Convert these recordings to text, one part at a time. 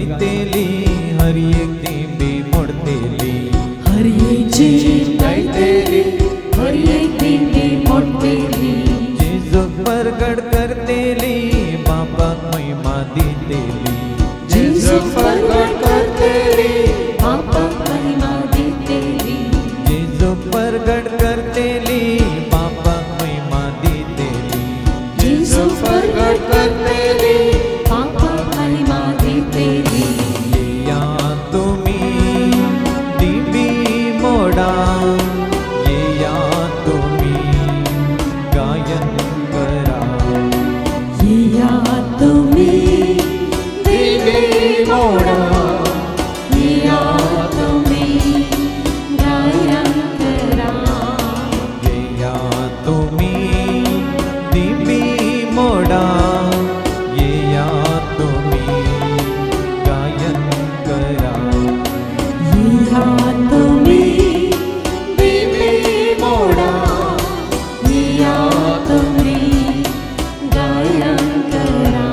गायतेली हर एक दिंबी मोडतेली हर एक जीव गायतेली हर एक दिंडी मोडतेली जेजू प्रगट करतेली बापाक महिमा दितेली जेजू प्रगट करतेली बापाक महिमा दितेली जेजू प्रगट करतेली बापाक महिमा दितेली जेजू प्रगट करतेली बापाक महिमा दितेली येया तुम्ही दिंबी मोडा येया तुम्ही गायन करा येया तुम्ही दिंडी मोडा येया तुम्ही गायन करा येया तुम्ही दिंबी मोडा येया तुम्ही गायन करा येया तुम्ही दिंडी मोडा येया तुम्ही गायन करा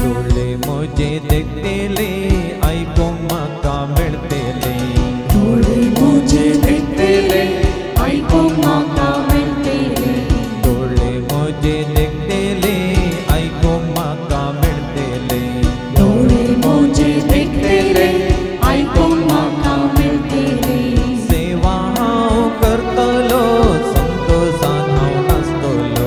डोळे मुझे देखतेले ऐको म्हाका मिळतेले थोडे मुझे देखतेले ऐको म्हाका मेळटेले डोळे मुझे देखतेले ऐको म्हाका मिळतेले थोडे मुझे देखतेले ऐको म्हाका मेळटेले सेवा हांव करतलो संतोषान हांव नाचतलो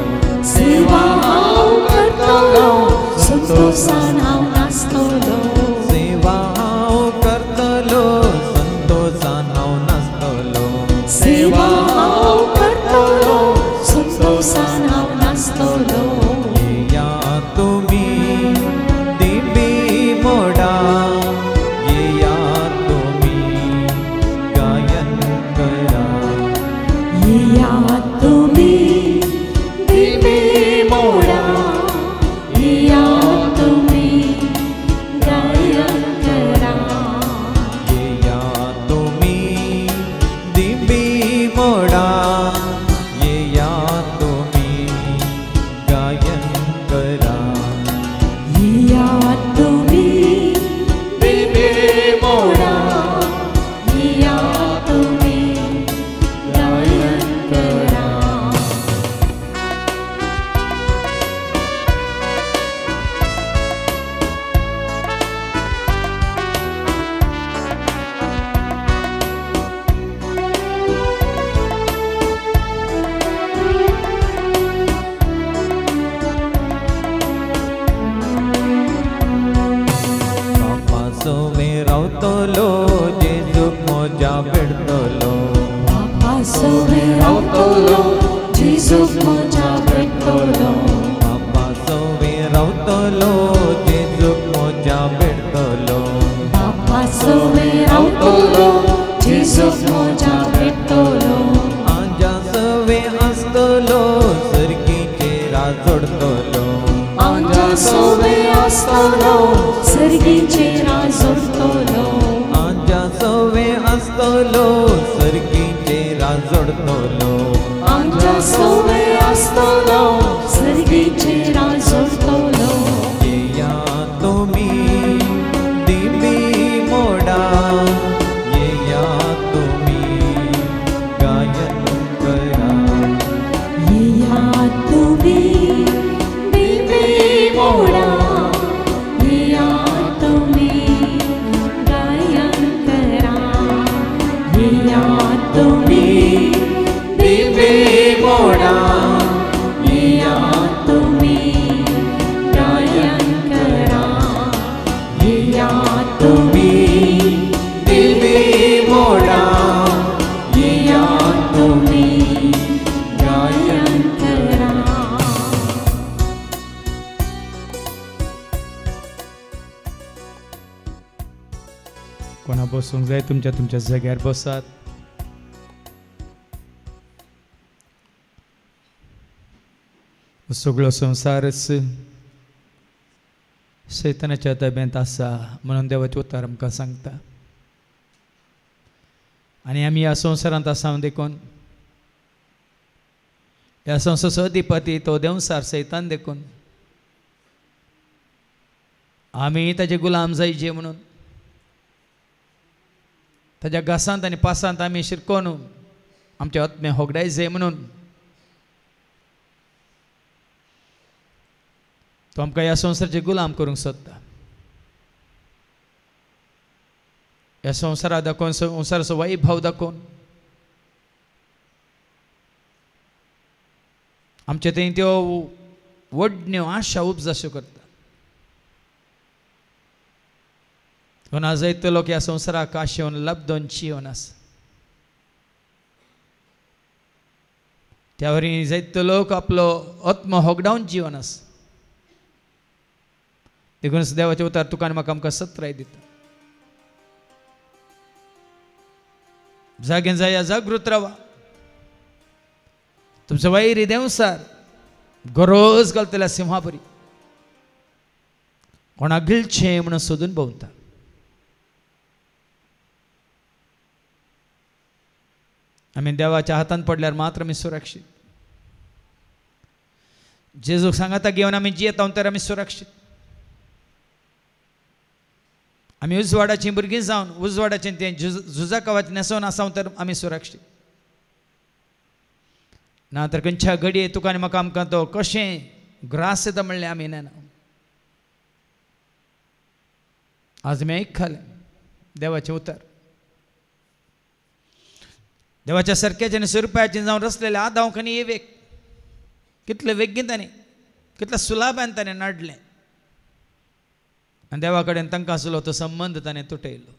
सेवा हांव करतलो संतोषान हांव नाचतलो सेवा हांव करतलो संतोषान हांव नाचतलो सेवा हांव करतलो संतोषान हांव नाचतलो येया तुम्ही दिंबी मोडा येया तुम्ही गायन करा येया तुम्ही दिंडी मोडा येया तुम्ही गायन करा येया तुम्ही दिंबी मोडा येया तुम्ही गायन करा येया तुम्ही दिंडी मोडा येया तुम्ही गायन करा बापा सोवे रावतलो जेजूक मोजा भेटतलो बापा सोबे रावतलो जेजूक मोजा भेटतलो बापा सोवे रावतलो जेजूक मोजा भेटतलो बापा सोबे रावतलो जेजूक मोजा भेटतलो आंजा सवे आसतलो सरकीचे राजोडतलो आंजा सोबे आसतलो सर्गीचे राजोडतलो आंजा सवे आसतलो सरकीचे राजोडतलो आंजा सोबे आसतलो सर्गीचे राजोडतलो येया तुम्ही दिंबी मोडा येया तुम्ही गायन करा येया तुम्ही दिंडी मोडा येया तुम्ही गायन करा येया तुम्ही दिंडी मोडा येया तुम्ही गायन करा येया तुम्ही दिंबी मोडा येया तुम्ही गायन करा कोणा बसूंक जाय तुमच्या तुमच्या जाग्यार बसात. सगळो संवसारच शैतानाच्या ताब्यांत आसा म्हणून देवाचें उतर आमकां सांगता. आनी आमी ह्या संवसारांत आसा देखून ह्या संवसाराचो अधिपती तो देंवसार सैतान देखून आमी ताजे गुलाम जायचे म्हणून ताज्या घासांत आनी पासांत आमी शिरकोन आमचे आत्मे होगडायचे म्हणून तो आमकां ह्या संवसाराचे गुलाम करूंक सोदता. ह्या संवसारा दाखोवन संवसाराचो वैभव दाखोवन आमचे थंय त्यो व्हडण्यो आशा उपजाश्यो करता. पूण आज जायते लोक ह्या संवसाराक आशेवन लब्धोन जिवन आसा. त्या वरी जायते लोक आपलो आत्म होगडावन जिवन आसा. देखून देवाचे उतार तुका आनी म्हाका आमकां सत्राय दिता. जागे जाया जागृत रावा. तुमचो वैरी देंवसार गरोज घालतल्या सिंहा बरी कोणाक गिळचें म्हणून सोदून भोंवता. आमी देवाच्या हातांत पडल्यार मात्र आमी सुरक्षीत. जेजूक सांगाता घेवन आमी जियेता तर आमी सुरक्षीत. आमी उजवाडाची भुरगीं जावन उजवाडाचें तें झुजा कवच न्हेसोवन आसा तर आमी सुरक्षीत. ना तर खंयच्या घडये तुका आनी म्हाका आमकां तो कशें ग्रास येता म्हणलें आमी नेना. आज आमी आयकखालें देवाचें उतर. देवाच्या सरक्याचें आनी सुरपायाचें जावन रचलेलें आदांक आनी येवेक कितले वेगीन ताणें कितल्या सुलाभान ताणें नडलें आनी देवा कडेन तांकां आसलो तो संबंद ताणें तुटयलो.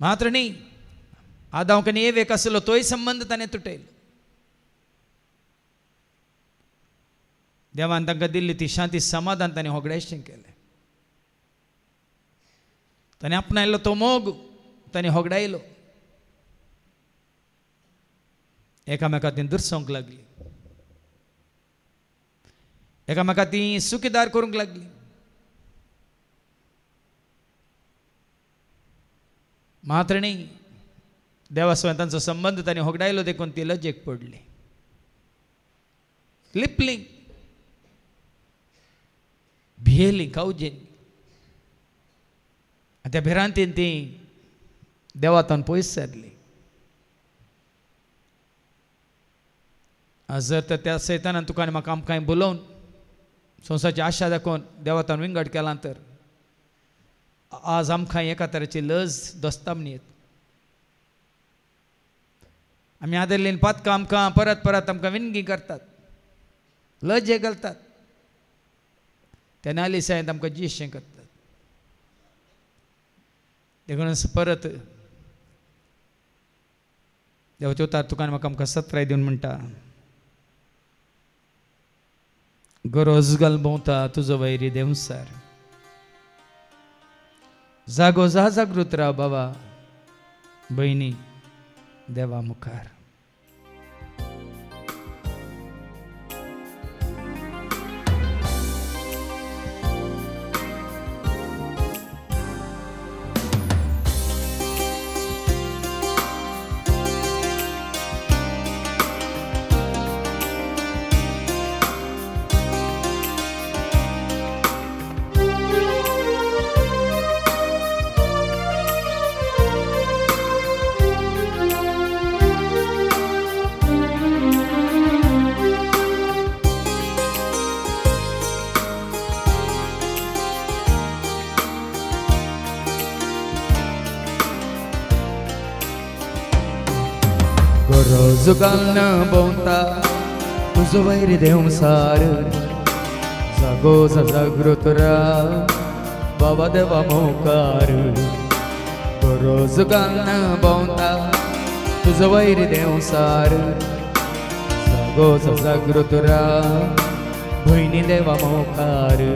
मात्र न्ही आदांक आनी येवेक आसलो तोय संबंद ताणें तुटयलो. देवान तांकां दिल्ली ती शांती समाधान ताणें होगडायशें केलें. ताणें आपणायलो तो मोग ताणें होगडायलो. एकामेका ती दुरसोंक लागली. एकामेका ती सुखीदार करूंक लागली. मात्र न्ही देवा सयत तांचो संबंद ताणें होगडायलो देखून ती लजेक पडली. लिपली भियेली कावजेली. त्या भिरांतीन ती देवातान पयस सरली. आज जर तर त्या सैतानान तुका आनी म्हाका आमकां बोलोवन संवसाराची आशा दाखोवन देवातान विंगड केला तर आज आमकां एका तरेची लज दोस्तामणी येता. आमी आदरलेन पातकां आमकां परत परत आमकां विनगी करतात लज घालतात. त्या नालिसायेंत आमकां जियेशें करतात. देखून परत देवाचे उतार तुका आनी म्हाका आमकां सत्राय दिवन म्हणटा गरोज घाल भोंवता तुजो वैरी देंवसार. जागो जा जागृत राव बाबा भयणी देवा मुखार. गरोज घालना भोंवता तुजो वैरी देंवसार. जागो जा जागृत राव बाबा देवा मुखार. गरोज घालना भोंवता तुजो वैरी देंवसार. जागो जा जागृत राव भयणी देवा मुखार.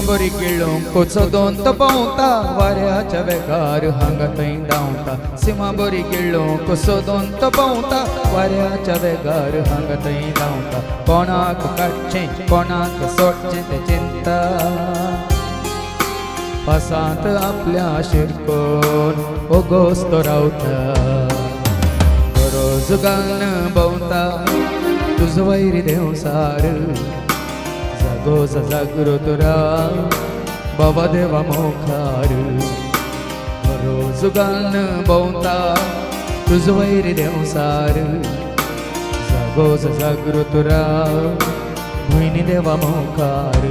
बरी गिळूंक कोचोदोंत पावता वाऱ्याच्या वेगार हांगा थंय धांवता सिमा बरी गिळूंक कोचोदोंत पावता वाऱ्याच्या वेगार हांगा थंय धांवता कोणाक काडचें कोणाक सोडचें तें चिंता पासांत आपल्या शिरकोन ओगोस्तो रावता गरज घालून भोंवता तुजो वैरी देंवसार जागोज जागृत राव बाबा देवा मोखार गरज घालून भोंवता तुजो वैरी देंवसार जागोज जागृत राव भयणी देवा मोखार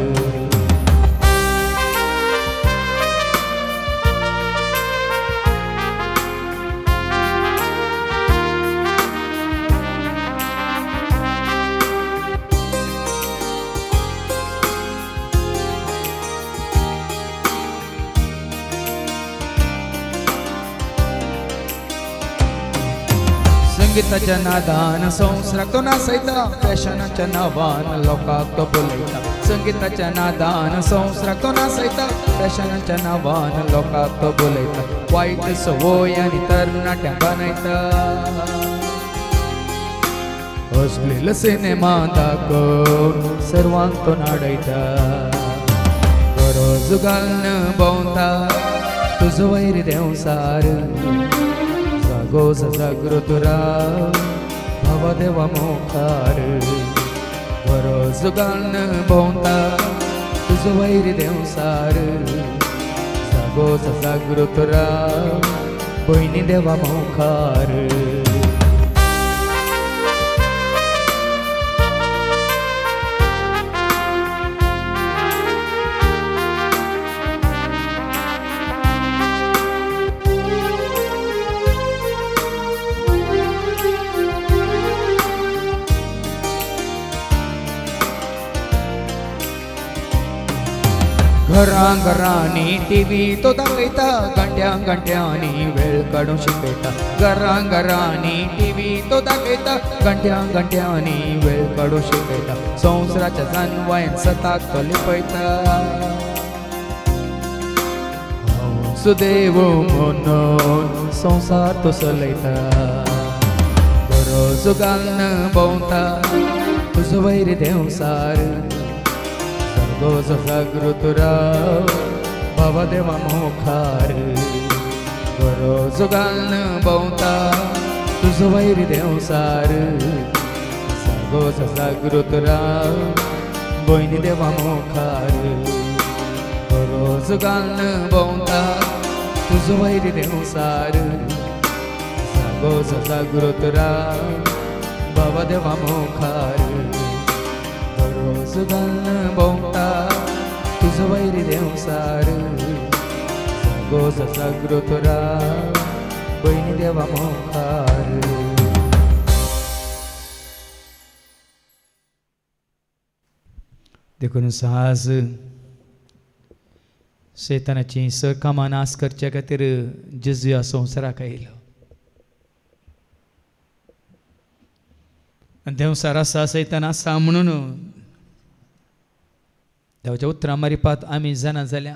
संगीताच्या नादान संवसाराक तो नाचयता फॅशनाच्या नांवान लोकांक तो बोलयता संगीताच्या नादान संवसाराक तो नाचयता फॅशनाच्या नांवान लोकांक तो बोलयता वायट सवय आनी तरणाट्यांक बानयता अश्लील सिनेमा दाखोवन सर्वांक तो नाडयता गरज घालून भोंवता तुजो वैरी देंवसार जागोज जागृत राव भावा देवा मोखार गरज घालून भोंवता तुजो वैरी देंवसार जागोज जागृत राव भयणी देवा मोखार घरां घरांनी टीव्ही तो दाखयता घंट्यां घंट्यांनी वेळ काडून शिकयता घरां घरांनी टीव्ही तो दाखयता घंट्यां घंट्यांनी वेळ काडून शिकयता संवसाराच्या जानवायन सताक तो लिपयता हांव सुदैव म्हणून संवसार तो चलयता गरज घालून भोंवता तुजो वैरी देंवसार जागोज जागृत राव बाबा देवा मोखार गरज घालून भोंवता तुजो वैरी देंवसार जागोज जागृत राव भयणी देवा मोखार गरज घालून भोंवता तुजो वैरी देंवसार जागोज जागृत राव बाबा देवा मोखार गरज घालून भोंवता तुजो वैरी देंवसार जागोज जागृत राव भयणी देवा मोखार देखून साज शैतानाची कामां नाश करचे खातीर जेजू ह्या संवसाराक आयलो आनी देंवसार आसा शैतान आसा म्हणून देवाच्या उतरां मारिपात आमी जाणा जाल्या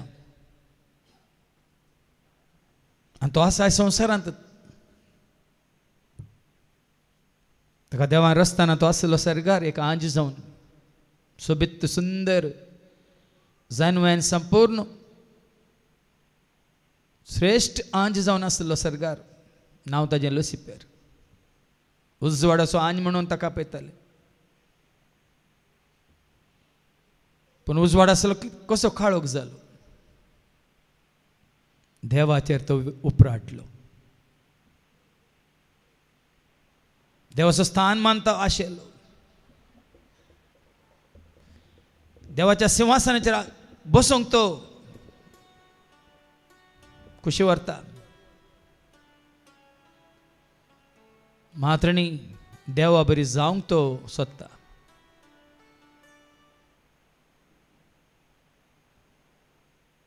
आनी तो आसा संवसारांत ताका देवान रस्ताना तो आसलो सरगार एक आंज जावन सोबीत सुंदर जानवेन संपूर्ण श्रेष्ठ आंज जावन आसलो सरगार नांव ताजें लुसिफर उजवाडाचो आंज म्हणून ताका आपयताले पूण उजवाड आसलो कसो काळोख जालो देवाचेर तो उपराटलो देवाचो स्थान मानता आशिल्लो देवाच्या सिंहासनाचेर बसूंक तो खुशी व्हरता मात्र न्ही देवा बरी जावंक तो सोदता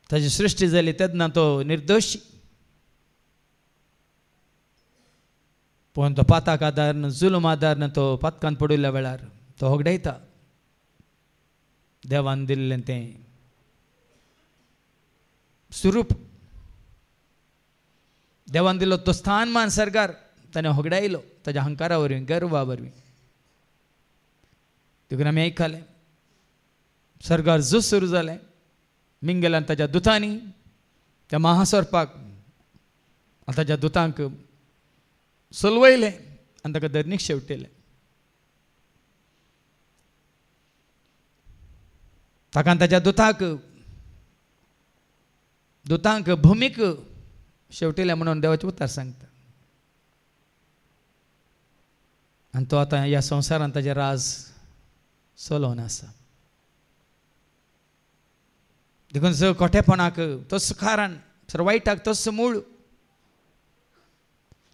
ताची सृष्टी जाली तेन्ना तो निर्दोशी पूण तो पाताक आदारन जुलम आदारन तो पातकांत पडिल्ल्या वेळार तो होगडायता देवान दिल्लें तें स्वरूप देवान दिलो तो स्थानमान सरकार ताणें होगडायलो ताच्या अहंकारा वरवीं गर्वा वरवीं देखून आमी आयकले सरकार झूज सुरू जालें मिंगेलान ताच्या दुतांनी त्या महासर्पाक आनी ताच्या दुतांक सुलवयलें आनी ताका धरणीक शेवटिलें ताका आनी ताच्या दुतांक भूमीक शेवटिलें म्हणून देवाचें उतर सांगता आनी तो आतां ह्या संवसारांत ताजें राज चलोवन आसा देखून सगळ्या खोटेपणाक तोच कारण सगळ्या वायटाक तोच मूळ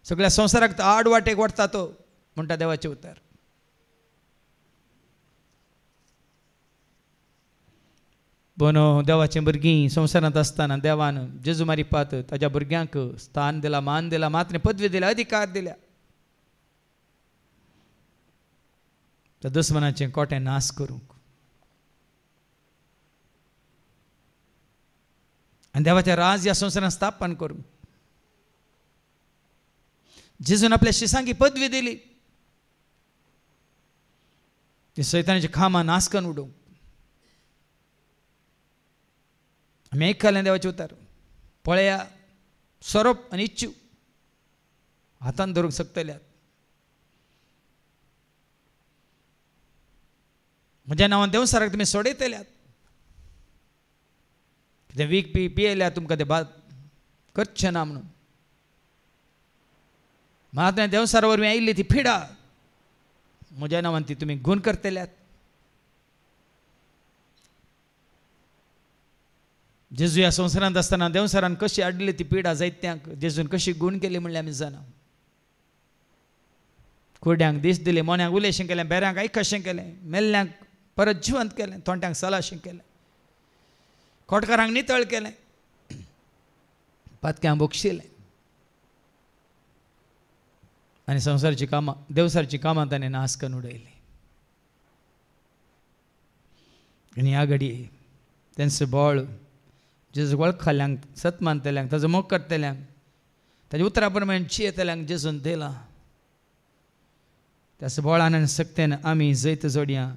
सगळ्या संवसाराक आड वाटेक वडटा तो म्हणटा देवाचें उतर पण देवाचीं भुरगीं संवसारांत आसतना देवान जेजू मारिपात ताच्या भुरग्यांक स्थान दिला मान दिला मात्र पदवी दिल्या अधिकार दिल्या त्या दुस्मनाचें कोटें नाश करूंक आनी देवाचें राज ह्या संवसारांत स्थापन करूंक जेजून आपल्या शिसांकी पदवी दिली ती सैतानाची खामां नाश करून उडोवंक आमी आयकलें देवाचें उतर पळया सोरोप आनी इच्छू हातान धरूंक शकतल्यात म्हज्या नांवान देवसाराक तुमी सोडयतल्यात कितें वीक पियेल्यार तुमकां तें बाद करचें ना म्हणून मात देवसारा वरवीं आयिल्ली ती पिडा म्हज्या नांवान ती तुमी गूण करतल्यात जेजू ह्या संवसारांत आसतना देवसारान कशी हाडली ती पिडा जायत्यांक जेजून कशी गूण केली म्हणल्यार आमी जाणा कुड्यांक दीस दिले मोन्यांक उलयशें केलें बेऱ्यांक आयकशें केलें मेल्ल्यांक परत जिवंत केलें तोंट्यांक सलाशें केलें खोटकारांक नितळ केलें पातक्यांक बोगशिलें आनी संवसाराची कामां देवसारची कामां ताणें नाश करून उडयली आनी ह्या घडये तेंचें बळ जेजू वळखल्यांक सत मानतल्यांक ताजो मोग करतल्यांक ताच्या उतरा प्रमाणे जियेतल्यांक जेजून दिला त्याच बळान आनी सक्तेन आमी जैत जोडया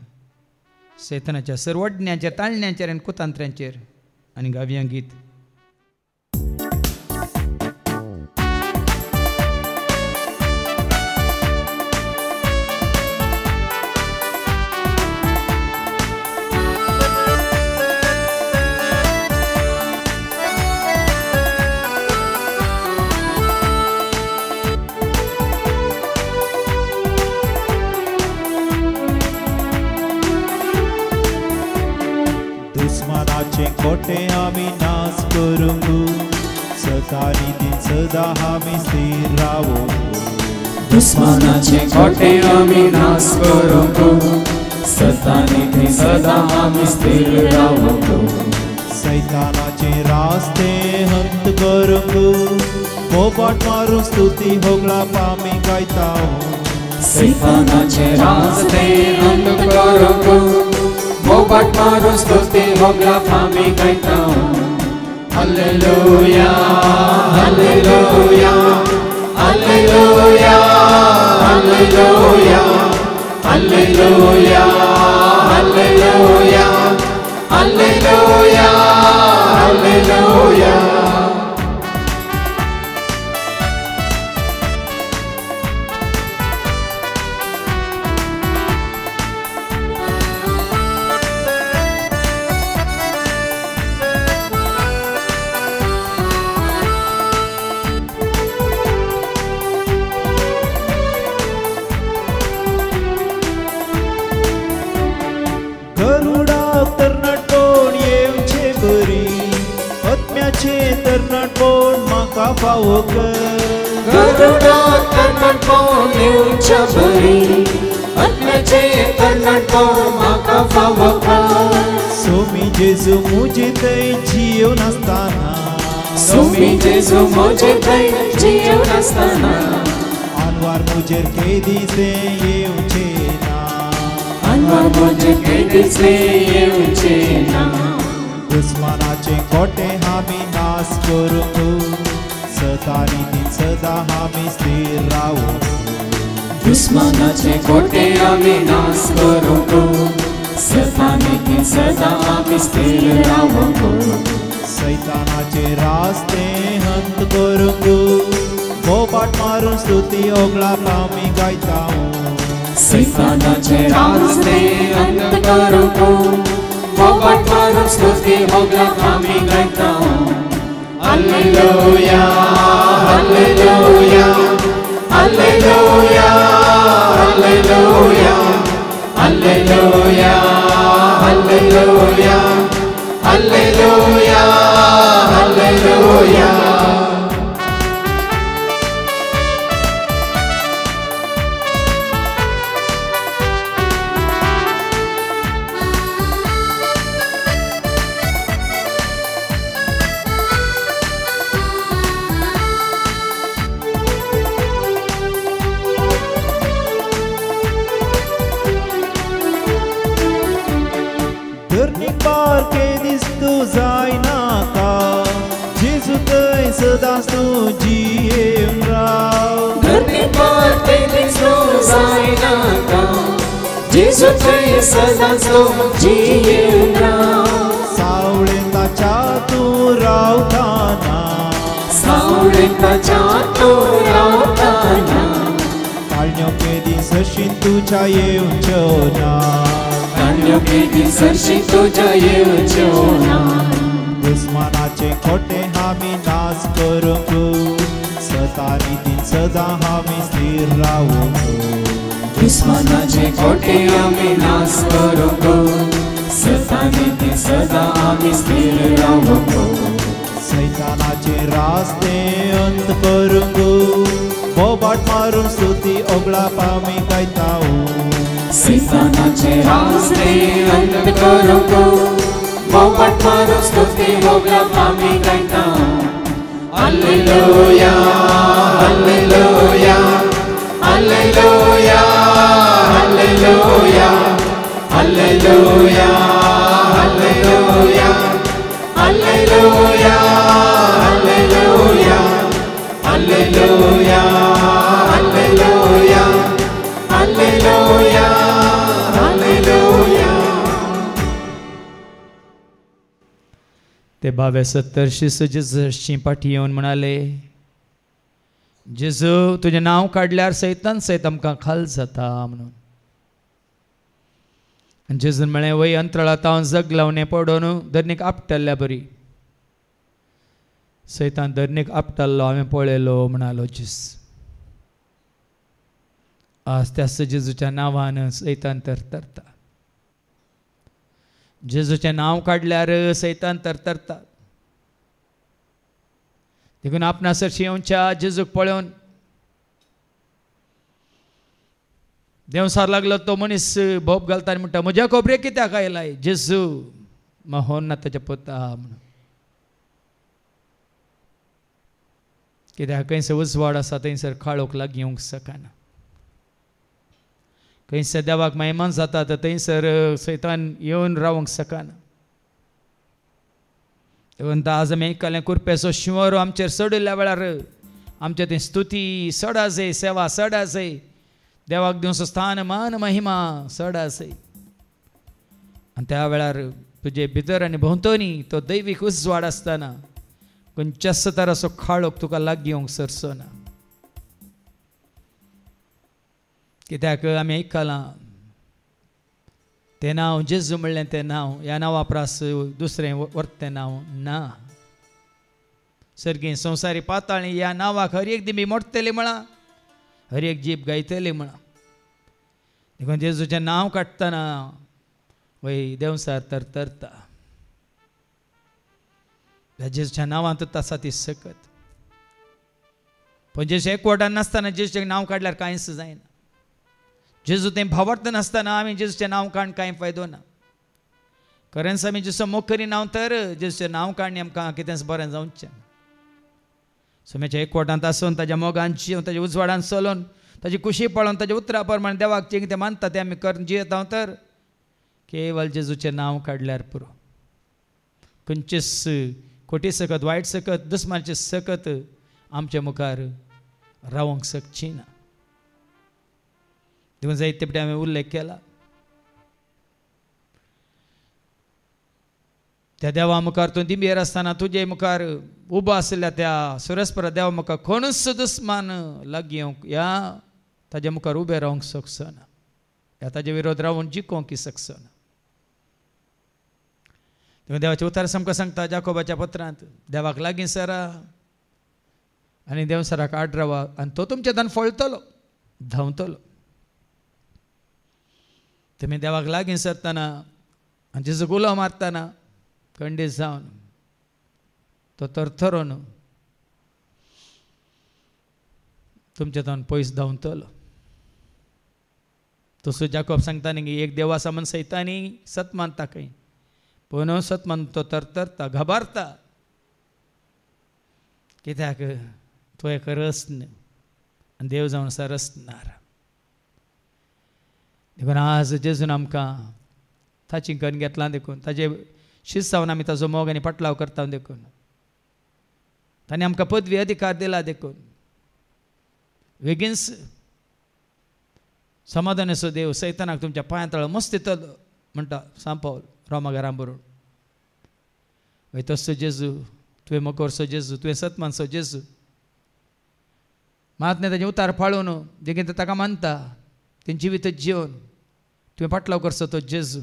सैतानाच्या सर्वज्ञांचेर ताळण्यांचेर आनी कुतांत्र्यांचेर आनी गावया गीत कोटे आमी नाश करूंक सतानी दिन सदा आमी स्थिर रावूं दुस्मनाचे कोटे आमी नाश करूंक सतानी दिन सदा आमी स्थिर रावूंक सैतानाचे रास्ते हंत करूंक पोपट मारून स्तुती होगळा पामी गायता सैतानाचे रास्ते हंत करूंक मोबाट मारून स्तुती होगला फामी गायता हालेलुया हालेलुया हालेलुया हालेलुया हालेलुया हालेलुया हालेलुया हालेलुया तरणाटपण म्हाका फावो कर गरुडा तरणाटपण येवच्या बरी आत्म्याचें तरणाटपण म्हाका फावो कर सोमी जेजू मुजे थंय जियो नासतना सोमी जेजू मुजे थंय जियो नासतना अनवार मुजेर केदीचे येवचे ना अनवार मुजेर केदीचे येवचे ना दुस्मनाचे दुस्मानाचे खोटे आमी नाश करूंक सतानी सदा आमी स्थिर रावूं दुस्मानाचे खोटे आमी नाश करूंक सतानी सदा आमी स्थिर रावूंक सैतानाचे रास्ते हंत करूंक बोबाट मारून स्तुती ओगळाप आमी गायतां सैतानाचे रास्ते हंत करूंक बोबाट मारून स्तुती ओगळाप आमी गायतां हालेलुया हालेलुया हालेलुया हालेलुया हालेलुया हालेलुया हालेलुया हालेलुया सदांच तूं जियेवन राव धरती पर तेरी जायनाका जेजू थंय सदांच तूं जियेवन राव सावळेंताच्या तूं रावताना सावळेंताच्या तूं रावताना काळण्यो केदी सरशीन तुज्या येवच्यो ना काळण्यो केदी सरशीन तुज्या येवच्यो ना दुस्मानाचे खोटे आमी नाश करूंक सतानी सदा आमी स्थिर रावूंक दुस्मानाचे खोटे आमी नाश करूंक सतानी सदा आमी स्थिर रावूंक सैतानाचे रास्ते अंत करूंक बोबाट मारून स्तुती ओगळाप आमी गायतां सैतानाचे रास्ते अंत करूंक बोबाट मारून स्तुती ओगळाप आमी गायतां हालेलुया हालेलुया हालेलुया हालेलुया हालेलुया हालेलुया हालेलुया हालेलुया हालेलुया हालेलुया हालेलुया हालेलुया ते 22-70 शिष्य जेजूची पाठी येवन म्हणाले जेजू तुझे नाव काढल्यार सैतान सैत आमकां खाल जाता म्हणून जेजून म्हळें वय अंतराळांत हांव जग लावने पडोवन धरणीक आपटल्ल्या बरी सैतान धरणीक आपटल्लो हांवें पळयलो म्हणालो जेस आज त्याच जेजूच्या नांवान सैतान तरतरता जेजूचें नांव काडल्यार सैतान तरतरता देखून आपणास येवच्या जेजूक पळोवन देवसार लागलो तो मनीस भोप घालता आनी म्हणटा म्हज्या खोबरेक कित्याक आयलाय जेजू महोन ताच्या पोता म्हणून कित्याक खंयसर उजवाड आसा थंयसर काळोख लागीं येवंक शकना खंयसर देवाक महिमान जाता तर थंयसर सैतान येवन रावंक शकना देखून आज आमी आयकलें कुरपेचो शिंवरो आमचेर चडयल्ल्या वेळार आमचे थंय स्तुती चड आसय सेवा चड आसय देवाक दिवचो स्थान मान महिमा चड आसय आनी त्या वेळार तुजे भितर आनी भोंवतणी तो दैवीक उजवाड आसतना खंयच्याच तराचो काळोख तुका लागीं येवंक सरचो ना कित्याक आमी आयकलां तें नांव जेजू म्हणलें तें नांव ह्या नांवा प्रास दुसरें वर्तें नांव ना सर्गीं संवसारी पाताळी ह्या नांवाक हर एक दिमी मोडटली म्हणा हर एक जीब गायतली म्हणा देखून जेजूचें नांव काडटना वय देवसार तरतरता जेजूच्या नांवांत आसा ती सकत पण जेजू एकवटान नासतना जेजूचें नांव काडल्यार कांयच जायना जेजू तें भावार्थ नासतना आमी जेजूचें नांव काडून कांय फायदो ना खरेंच आमी जेजूचो मोग करिना तर जेजूचें नांव काडणी आमकां कितेंच बरें जावचें सुमेच्या एकवटांत आसून ताज्या मोगान जिवन ताज्या उजवाडान चलोवन ताजी खुशी पळोवन ताज्या उतरा प्रमाण देवाक जें कितें मानता तें आमी करून जियेता तर केवळ जेजूचें नांव काडल्यार पुरो खंयचीच खोटी सकत वायट सकत दुस्मानाची सकत आमच्या मुखार रावंक शकची ना. देखून जायते फावटी हांवें उल्लेख केला त्या देवा मुखार तूं दिंबेर आसतना तुजे मुखार उबो आशिल्ल्या त्या सुरस्पर देवा मुखार कोणूच दुस्मान लागीं येवंक या ताजे मुखार उबे रावंक शकचो ना, या ताजे विरोध रावून जिखोवंक शकचो ना. देखून देवाचें उतर सामको सांगता जाकोबाच्या पत्रांत, देवाक लागीं सरा आनी देव सराक आड रावा आनी तो तुमचें दान फळटलो धांवतलो. तुमी देवाक लागीं सरतना आनी जेजूक उलो मारतना खंडीत जावन तो तरतरोन तुमचे तोंड पयस धांवतलो. तसो जाकोब सांगता न्ही एक देव आसा म्हूण सैतानी सत मानता खंय, पूण सत मान तो तरतरता घाबरता, कित्याक तो एक रस्न आनी देव जावन आसा रसनार. देखून आज जेजून आमकां ताची कन्न घेतलां, देखून ताजे शीस जावन आमी ताजो मोग आनी पाटलाव करता, देखून ताणें आमकां पदवी अधिकार दिला, देखून बेगीनच समाधानाचो देव सैतानाक तुमच्या पांया तळ मस्त येतलो म्हणटा सांत पावल रोमाकारां बरोवन. वय तसो जेजू तुवें मोकोरसो जेजू, तुवें सतमानसो जेजू महात्म्या ताजें उतार पाळून देखीन ताका मानता, तें जिवीत जिवन तुवें पाटलाव करचो तो जेजू.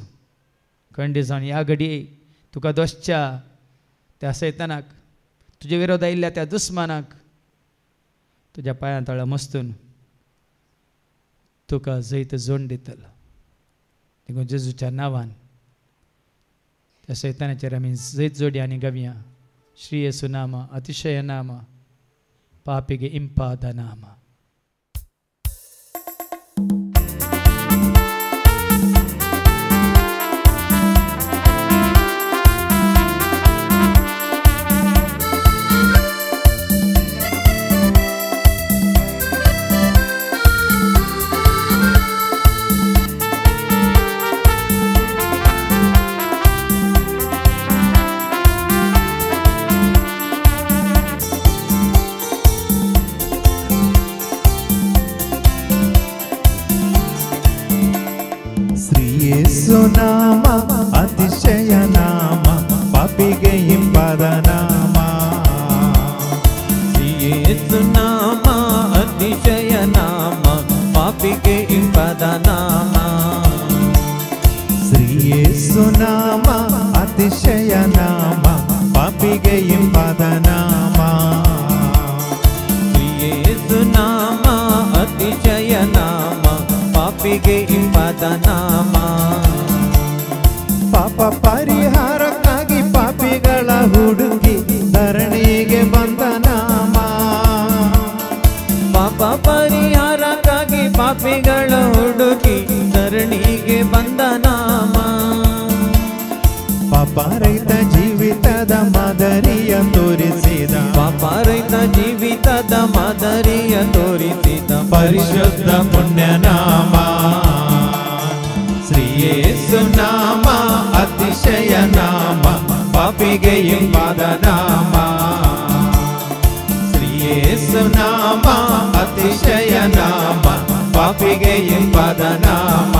खंडीत जावन ह्या घडये तुका दोशच्या त्या सैतानाक, तुजे विरोध आयिल्ल्या त्या दुस्मानाक तुज्या पांया तळा मस्तून तुका जैत जोड दितलो. देखून जेजूच्या नांवान त्या सैतानाचेर आमी जैत जोडया आनी गावया. श्री येसू नाम अतिशय नाम पापिगे इंपाद नाम. ನಾಮ ಅತಿಶಯ ನಾಮ ಪಾಪಿಗೆ ಇಂಪಾದ ನಾಮ. ಯೇಸು ನಾಮ ಅತಿಶಯ ನಾಮ ಪಾಪಿಗೆ ಇಂಪಾದ ನಾಮ. ಶ್ರೀ ಯೇಸು ನಾಮ ಅತಿಶಯ ನಾಮ ಪಾಪಿಗೆ ಇಂಪಾದ ನಾಮ. ಯೇಸು ನಾಮ ಅತಿಶಯ ನಾಮ ಪಾಪಿಗೆ ಇಂಪಾದ ನಾಮ. ಪಾಪ ಪರಿಹಾರಕ್ಕಾಗಿ ಪಾಪಿಗಳ ಹುಡುಗಿ ಧರಣಿಗೆ ಬಂದ ನಾಮ. ಪಾಪ ಪರಿಹಾರಕ್ಕಾಗಿ ಪಾಪಿಗಳ ಹುಡುಗಿ ಧರಣಿಗೆ ಬಂದ ನಾಮ. ಪಾಪ ರಹಿತ ಜೀವಿತದ ಮಾದರಿಯ ತೋರಿಸಿದ, ಪಾಪ ರಹಿತ ಜೀವಿತದ ಮಾದರಿಯ ತೋರಿಸಿದ ಪರಿಶುದ್ಧ ಪುಣ್ಯ ನಾಮ. ಶ್ರೀ ಯೇಸು ನಾಮ ಅತಿಶಯ ನಾಮ ಪಾಪಿಗೆ ಇಂಪಾದ ನಾಮ. ಶ್ರೀ ಯೇಸು ನಾಮ ಅತಿಶಯ ನಾಮ ಪಾಪಿಗೆ ಇಂಪಾದ ನಾಮ.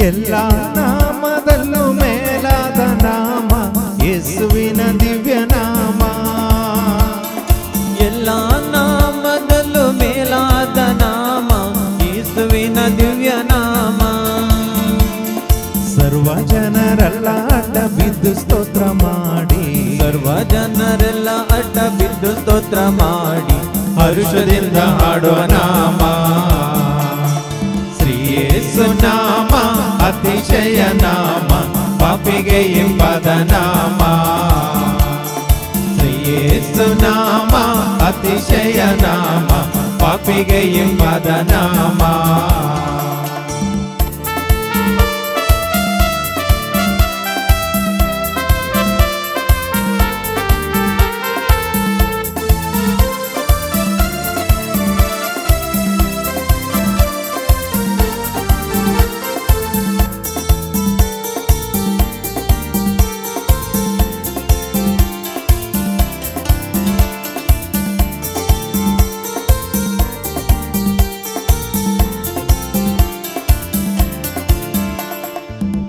ಎಲ್ಲ ನಾಮದಲ್ಲೂ ಮೇಲಾದ ನಾಮ ಯೇಸುವಿನ ದಿವ್ಯ ನಾಮ. ಎಲ್ಲ ನಾಮದಲ್ಲೂ ಮೇಲಾದ ನಾಮ ಯೇಸುವಿನ ದಿವ್ಯ ನಾಮ. ಸರ್ವ ಜನರೆಲ್ಲ ಅಡ್ಡ ಬಿದ್ದು ಸ್ತೋತ್ರ ಮಾಡಿ, ಸರ್ವ ಜನರೆಲ್ಲ ಅಡ್ಡ ಬಿದ್ದು ಸ್ತೋತ್ರ ಮಾಡಿ ಹರುಷದಿಂದ ಹಾಡುವ ನಾಮ. ಶ್ರೀ ಯೇಸು ನಾಮ ಅತಿಶಯ ನಾಮ ಪಾಪಿಗೆ ಇಂಪಾದ ನಾಮ ಶ್ರೀ ಯೇಸು ನಾಮ ಅತಿಶಯ ನಾಮ ಪಾಪಿಗೆ ಇಂಪಾದ ನಾಮ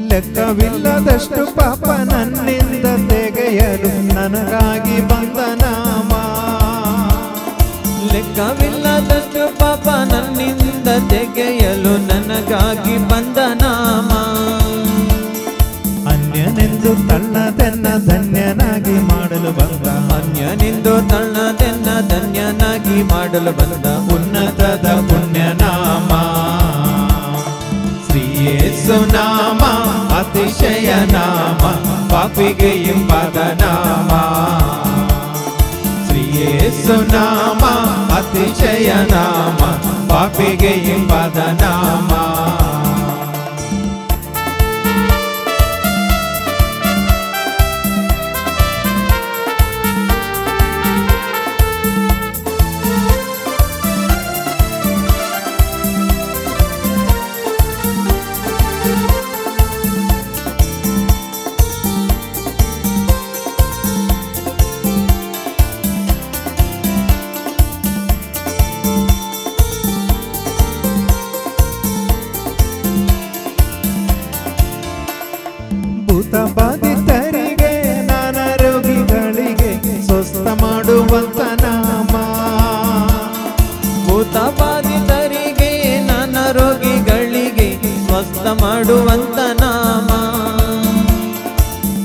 ಲೆಕ್ಕವಿಲ್ಲದಷ್ಟು ಪಾಪ ನನ್ನಿಂದ ತೆಗೆಯಲು ನನಗಾಗಿ ಬಂದ ನಾಮ ಲೆಕ್ಕವಿಲ್ಲದಷ್ಟು ಪಾಪ ನನ್ನಿಂದ ತೆಗೆಯಲು ನನಗಾಗಿ ಬಂದ ನಾಮ ಅನ್ಯನೆಂದು ತಳ್ಳದೆನ್ನ ಧನ್ಯನಾಗಿ ಮಾಡಲು ಬಂದ ಅನ್ಯನೆಂದು ತಳ್ಳದೆನ್ನ ಧನ್ಯನಾಗಿ ಮಾಡಲು ಬಂದ ಉನ್ನತದ ಪುಣ್ಯ ನಾಮ ಶ್ರೀ ಯೇಸು ನಾಮ ಅತಿಶಯ ನಾಮ ಪಾಪಿಗೆ ಇಂಪಾದ ನಾಮ ಶ್ರೀ ಯೇಸು ನಾಮ ಅತಿಶಯ ನಾಮ ಪಾಪಿಗೆ ಇಂಪಾದ ನಾಮ ಬಾಧಿತರಿಗೆ ನಾನಾ ರೋಗಿಗಳಿಗೆ ಸ್ವಸ್ಥ ಮಾಡುವಂತ ನಾಮ ಭೂತ ಬಾಧಿತರಿಗೆ ನಾನಾ ರೋಗಿಗಳಿಗೆ ಸ್ವಸ್ಥ ಮಾಡುವಂತ ನಾಮ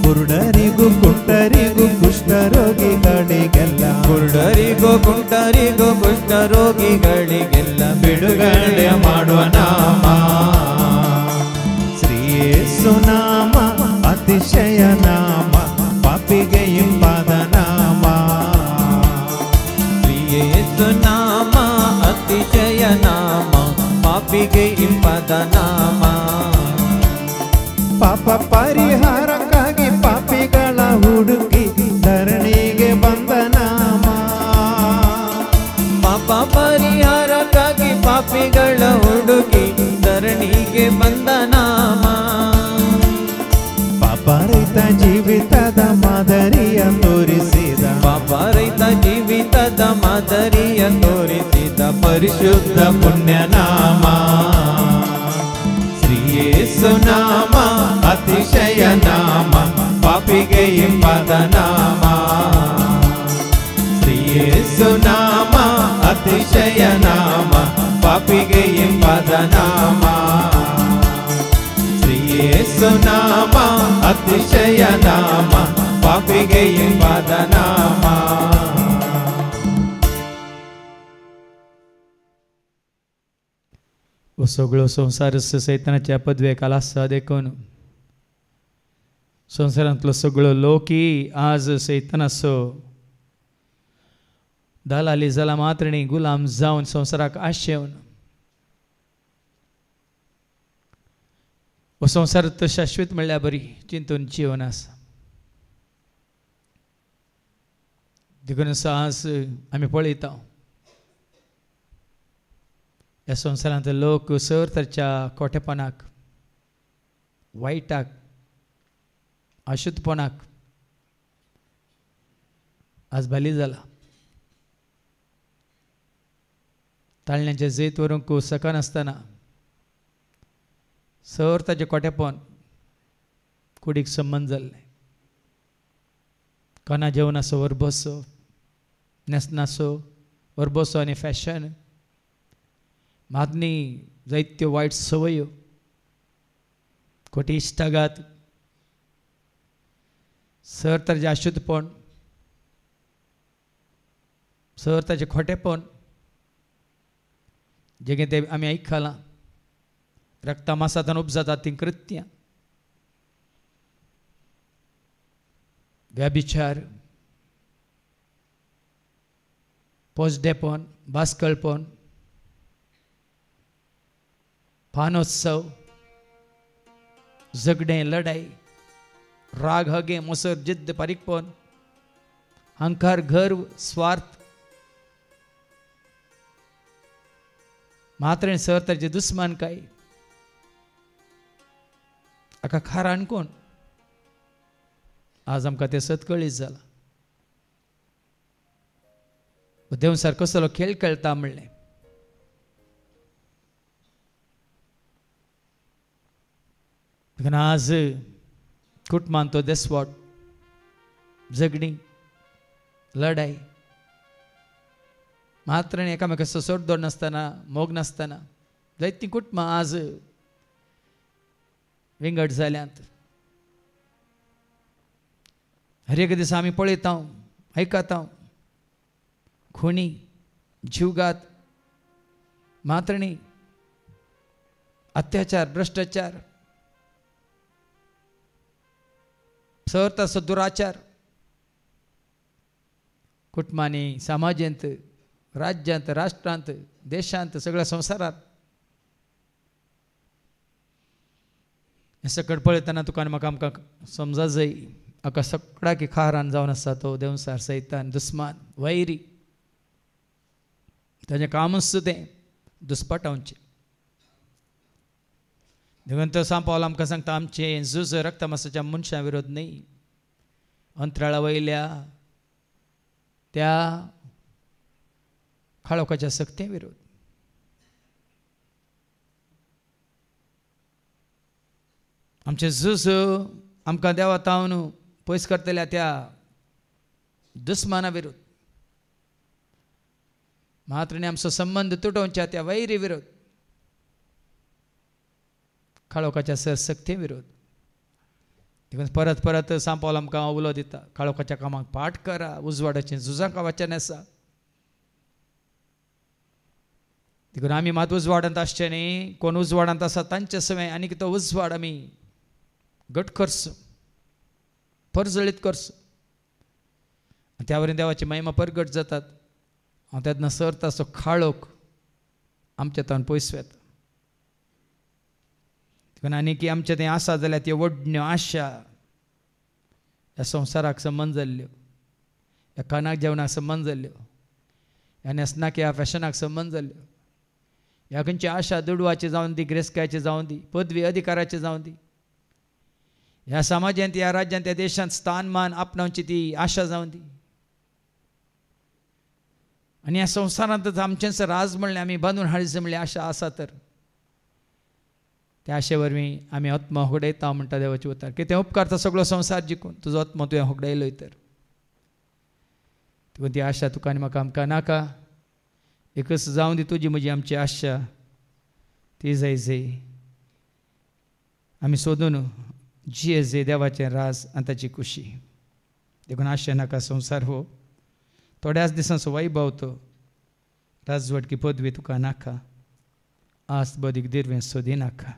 ಕುರುಡರಿಗೂ ಕುಂಟರಿಗೂ ಕುಷ್ಠರೋಗಿಗಳಿಗೆಲ್ಲ ಕುರುಡರಿಗೂ ಕುಂಟರಿಗೂ ಕುಷ್ಠರೋಗಿಗಳಿಗೆಲ್ಲ ಬಿಡುಗಡೆ ಮಾಡುವ ನಾಮ ಶ್ರೀ ಯೇಸು ನಾಮ ಅತಿಶಯ ನಾಮ ಪಾಪಿಗೆ ಇಂಪಾದ ನಾಮ ಶ್ರೀ ಯೇಸು ನಾಮ ಅತಿಶಯ ನಾಮ ಪಾಪಿಗೆ ಇಂಪಾದ ನಾಮ ಪಾಪ ಪರಿಹಾರಕ್ಕಾಗಿ ಪಾಪಿಗಳ ಹುಡುಕಿ ಧರಣಿಗೆ ಬಂದ ನಾಮ ಪಾಪ ಪರಿಹಾರಕ್ಕಾಗಿ ಪಾಪಿಗಳ ಹುಡುಕಿ ಧರಣಿಗೆ ಬಂದ ನಾಮ ಪಾಪರಹಿತ ಜೀವಿತದ ಮಾದರಿಯ ತೋರಿಸಿದ ಪಾಪರಹಿತ ಜೀವಿತದ ಮಾದರಿಯ ತೋರಿಸಿದ ಪರಿಶುದ್ಧ ಪುಣ್ಯ ನಾಮ ಶ್ರೀ ಯೇಸು ನಾಮ ಅತಿಶಯ ನಾಮ ಪಾಪಿಗೆ ಇಂಪಾದ ನಾಮ ಶ್ರೀ ಯೇಸು ನಾಮ ಅತಿಶಯ ನಾಮ ಪಾಪಿಗೆ ಇಂಪಾದ ನಾಮ ಶ್ರೀ ಯೇಸು ನಾಮ ಅತಿಶಯ ನಾಮ ಪಾಪಿಗೆ ಇಂಪಾದ ನಾಮ सगळं संसारस्य सैतानाच्या पदवेकाला आसा देखून संसारांतलो सगळो लोकी आज सैतानाचो दलाली जाला मात्र न्ही गुलाम जावन संसाराक आशेवन हो संसार तो शाश्वत म्हणल्यार बरी चिंतून जीवन आसा देखून आज आमी पळयता ह्या संवसारांत लोक सर तरेच्या खोटेपणाक वायटाक अशुद्धपणाक आज बली जाला ताळण्याचे जैत व्हरूंक सका नासतना सर ताचें खोटेपण कुडीक संबंद जाल्लें कोणा जेवणाचो वरबोसो न्हेसनाचो वरबोसो आनी फॅशन मागणी जायत्यो वायट संवयो खोटी इश्टाघात सर ताचें अशुद्धपण सर ताचें खोटेपण जें कितें आमी आयकलां रक्तमासातून उपजातात ती कृत्यां, व्यभिचार, पोसडेपण, बासकळपण, पानोत्सव, झगडे, लढाई, राग, हगे, मुसर, जिद्द, परीकपण, अहंकार, गर्व, स्वार्थ, मात्र सरताचे दुस्मान काय आका खारान कोण आज आमकां ते सतकळीच जाला. देवसार कसलो खेळ खेळटा म्हणलें. आज कुटुंबान तो देसवट, झगडी, लढाई, मात्र एकामेकाचो सोडदोड नासतना, मोग नासतना जायतीं कुटुंबां आज विंगड जाल्यांत. हर एक दिसा आमी पळयता, आयकता खुणी, जीवघात, मात्रणी, अत्याचार, भ्रष्टाचार, सर्त दुराचार कुटुंबांनी, समाजांत, राज्यांत, राष्ट्रांत, देशांत, सगळ्या संवसारांत. हे सकट पळयतना तुका म्हाका आमकां समजा जाय हाका सगळ्या की खारान जावन आसा तो देवसार, सैतान, दुस्मान, वैरी. ताजें कामच तें दुस्पटावचें. देवंत सांग पावल आमकां सांगता आमचें झूज रक्तमासाच्या मनशां विरोध न्ही, अंतराळा वयल्या त्या काळोखाच्या सक्ते विरोध. आमचें झूज आमकां देवा तावन पयस करतल्या त्या दुस्माना विरोध, मात्र आमचो संबंध तुटोवच्या त्या वैरी विरोध, काळोखाच्या सक्ते विरोध. देखून परत परत सांपावल आमकां उलो दिता, काळोखाच्या कामाक पाठ करा, उजवाडाचें झुजाक वचन आसा. देखून आमी मात उजवाडांत आसचे न्ही, कोण उजवाडांत आसा तांचे सवय आनीक तो उजवाड आमी घट करचो, परजळीत करचो. त्या वरवीं देवाची महिमा परगट जातात. हांव तेन्ना सर्त असो काळोख आमच्या तावन पयस वता. देखून आनीक आमचें तें आसा जाल्यार त्यो व्हडण्यो आशा ह्या संवसाराक संबंद जाल्ल्यो, ह्या कानाक जेवणाक संबंद जाल्ल्यो, ह्या न्हेसनाक ह्या फॅशनाक संबंद जाल्ल्यो, ह्या खंयची आशा दुडवाची जावन दी, गिरेस्कायची जावन दी, पदवी अधिकाराची जावन दी, ह्या समाजांत, ह्या राज्यांत, ह्या देशांत स्थानमान आपणावची ती आशा जावन दी. आनी ह्या संवसारांतच आमचेंच राज म्हणलें आमी बांदून हाडचें म्हणलें आशा आसा तर त्या आशे वरवीं आमी आत्मा होगडयता म्हणटा देवाचे उतार. कितें उपकार तो सगळो संवसार जिखून तुजो आत्मा तुवें होगडयलोय तर. देखून ती आशा तुका आनी म्हाका आमकां नाका. एकच जावन दी तुजी म्हजी आमची आशा ती जाय आमी सोदून जिये देवाचें राज आनी ताची खुशी. देखून आशा नाका संवसार हो, थोड्याच दिसांचो वैभव तो, राजवट की पदवी तुका नाका, आस्त बदीक दिरवें सोदी नाका.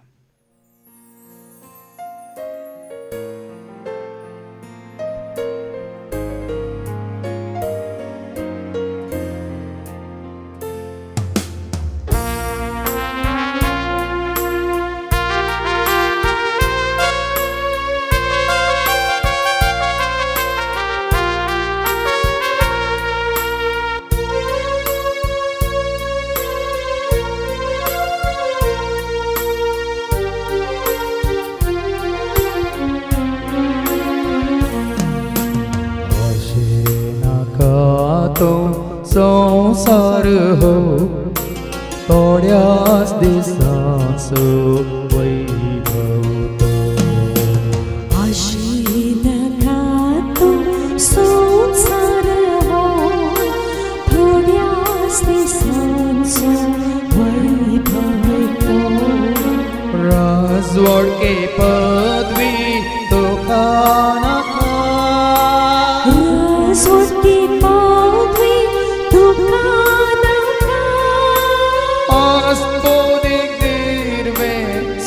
संसार हो थोड्याच दिसांचो वैभव तो. आशीन खातो संसार हो थोड्याच दिसांचो वैभव तो. राजवट के पदवी तुका नाका, राजवट की पदवी तुका नाका, आस्त बदीक दिरवें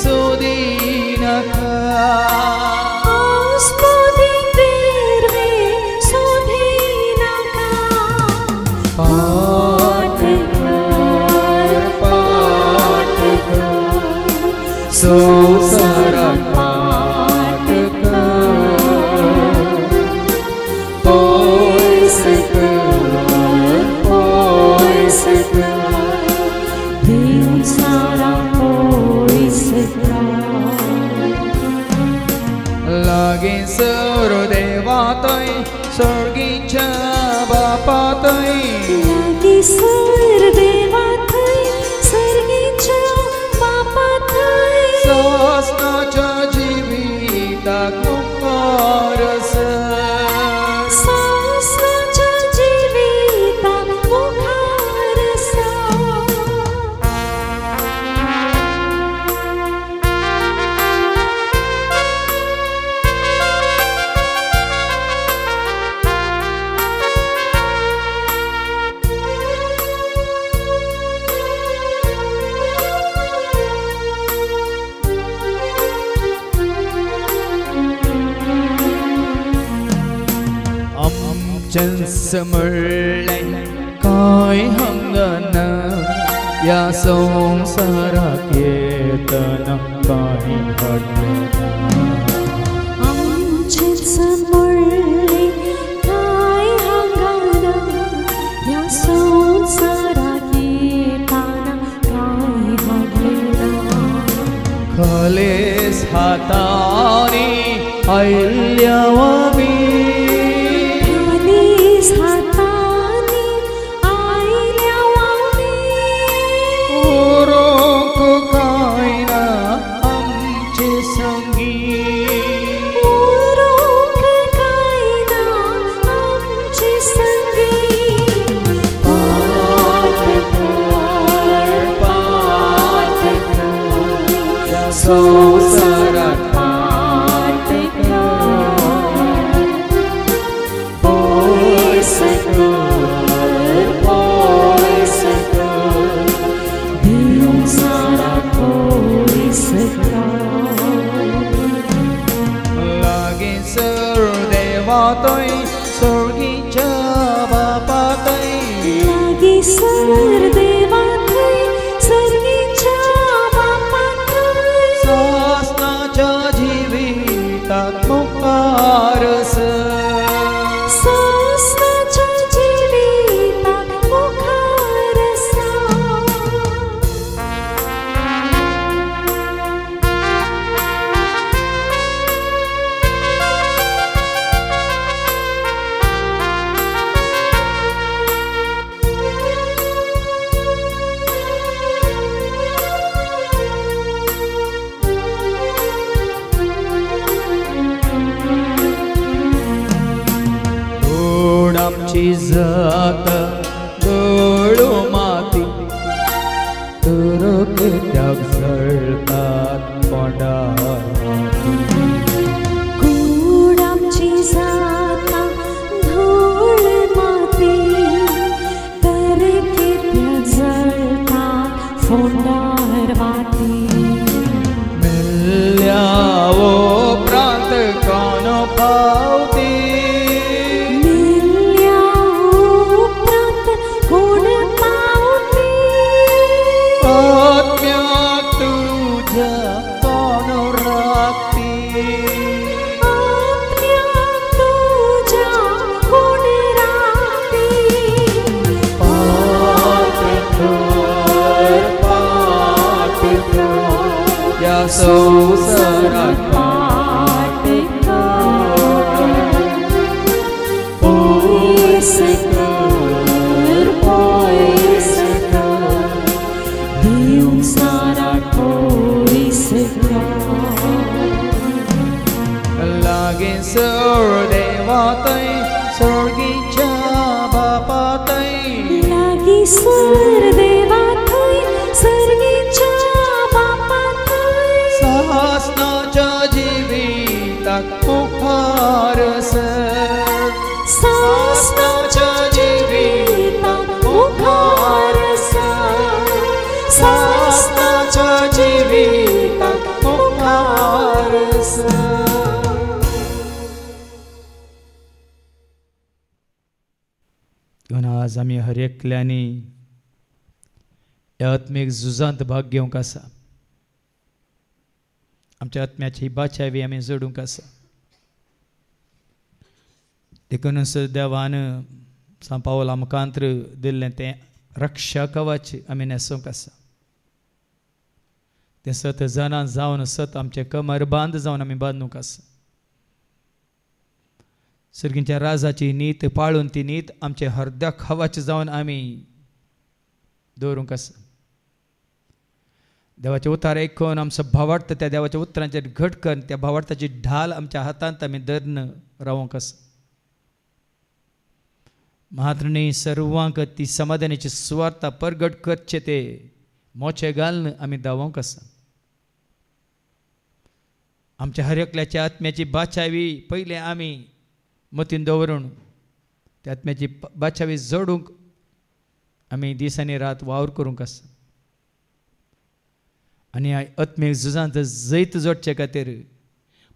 सर्गीच्या बापा थंय लागीसर देवा थंय सर्गीच्या बापा थंय सासनाच्या जिविताक मुखारस सासनाच्या जिविताक मुखारसा आमचेंच म्हणलें कांय हंगना या संवसाराक येतना कांय घडलें आमचेच म्हणलें कांय हंगाना ह्या संवसाराक येताना कांय घडलें ना खालेस हातांनी आयल्या आमी खालीस हातांनी आयल्या आमी ओरोक कांय ना आमचे संगी ओरोक कांय ना आमचे संगी पाट कर या संवसाराक पाट कर पयस कर देव सारा पयस लागींसर देवा थंय सर्गीच्या बापा थंय लागीसर देवा थंय सर्गीच्या बापा थंय सासनाच्या जिविताक मुखारस सासनाच्या जिविताक मुखारसा धूळ आमची जाता गळू माती तर कित्याक जळटात कोंडार कूड आमची जाता धूळ माती तर कित्याक जळटा फोंडार वाती मेल्ल्या उपरांत कोण पावती मिल्या उपरांत कोण पावती आत्म्याक तुझ्या कोण राखती आत्म्याक तुझ्या कोण राखती पाट कर या संवसाराक पाट कर पयस कर देव सारा पयस कर लागींसर देवा थंय सर्गीच्या बापा थंय लागीसर देवा थंय सर्गीच्या बापा थंय सासनाच्या जिविताक मुखारस सासनाच्या जिविताक मुखारसा सासनाच्या जिविताक मुखारसा म्हणून आज आमी हर एकल्यांनी ह्या आत्मेक झुजांत भाग घेवंक आसा आमच्या आत्म्याची बाचावी आमी जोडूंक आसा देखूनच देवान सांत पावल आमकां दिल्लें तें रक्षा कवच आमी न्हेसोंक आसा तें सत जाणां जावन सत आमचे कमरबांद जावन आमी बांदूंक आसा सर्गींच्या राजाची नीत पाळून ती नीत आमचे हृदया खावाचे जावन आमी दवरूंक आसा देवाचे उतार ऐकून आमचो भावार्थ त्या देवाच्या उतरांचेर घट करून त्या भावार्थाची ढाल आमच्या हातांत आमी धरून रावूंक आसा महात्णी सर्वांक ती समाधानाची सुवार्ता परगट करचे ते मोचे घालून आमी धांवोंक आसा आमच्या हर एकल्याच्या आत्म्याची बाचावी पयले आमी मतीन दवरून त्या आत्म्याची बाचावी जोडूंक आमी दीस आनी रात वावर करूंक आसा आनी आत्मीक झुजांत जैत जोडचे खातीर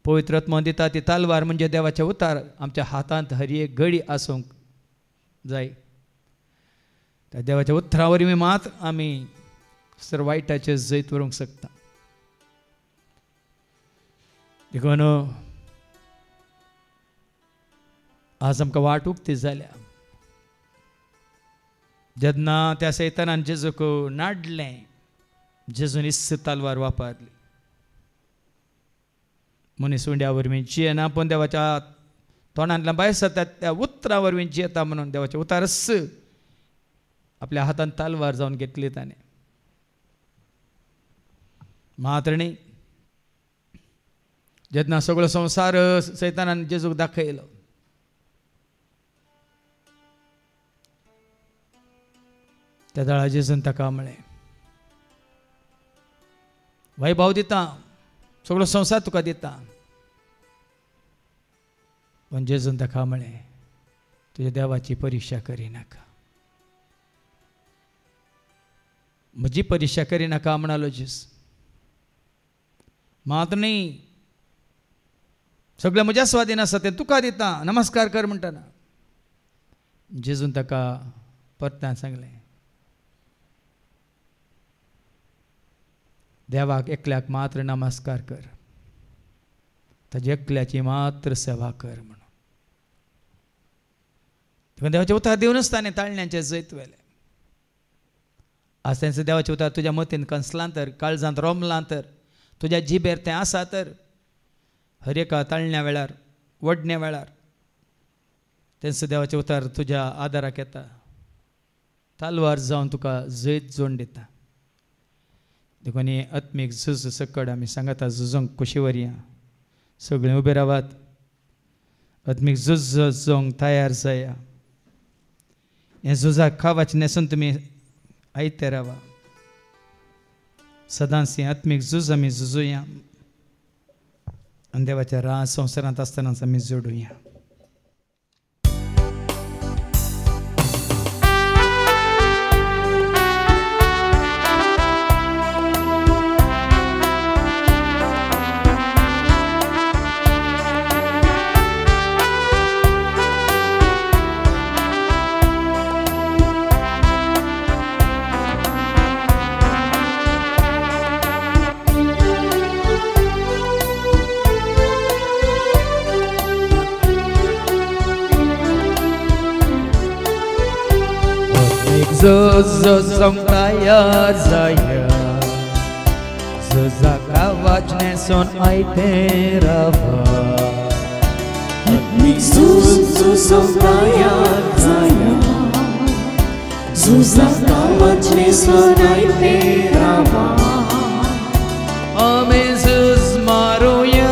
पवित्र आत्मा दिता ती तालवार म्हणजे देवाचे उतार आमच्या हातांत हर एक घडी आसूंक जाय त्या देवाच्या उतरा वरवीं मात आमी सर वायटाचे जैत व्हरूंक शकता देखून आज आमकां वाट उक्ती जाल्या जेन्ना त्या सैतानान जेजूक नाडलें जेजून इस्स तालवार वापरली मनीस उंड्या वरवीं जियेना पूण देवाच्या तोंडांतल्यान भायर सरता त्या उतरा वरवीं जियेता म्हणून देवाचे उतारस आपल्या हातांत तालवार जावन घेतली ताणें महात्णी जेन्ना सगळो संवसार सैतानान जेजूक दाखयलो त्या दाळा जेजून ताका म्हळें वैभव दिता सगळो संवसार तुका दिता पण जेजून ताका म्हळें तुज्या देवाची परिक्षा करिनाका म्हजी परिक्षा करिनाका म्हणालो जेजू मात न्ही सगळें म्हज्या स्वाधीन आसा तें तुका दिता नमस्कार कर म्हणटना जेजून ताका परतां सांगलें देवाक एकल्याक मात्र नमस्कार कर ताजे एकल्याची मात्र सेवा कर म्हणून देवाचे उतार दिवनच ताणें ताळण्यांचे जैत वेले आज तांचें देवाचें उतार तुज्या मतीन कंसलां तर काळजांत रोमलां तर तुज्या जिबेर तें आसा तर हर एका ताळण्या वेळार वडण्या वेळार तेंचो देवाचें उतार तुज्या आदाराक येता तालवार जावन तुका जैत जोडून दिता देखून हे आत्मीक झूज सकड आमी सांगता झुजोंक कशी वरया सगळीं उबे रावात आत्मीक झूज जावंक तयार जाया हें झुजाक खावाचें नेसून तुमी आयते रावा सदांच हें आत्मीक झूज आमी झुजूया आनी देवाच्या राज संवसारांत आसतनाच आमी जोडुया झुजांक तयार जाया झुजाक आवाज नेसून आयते रावा आत्मीक झुजांक तयार जाया झुजाक आवाज नेसून आयते रावा आमी झूज मारूया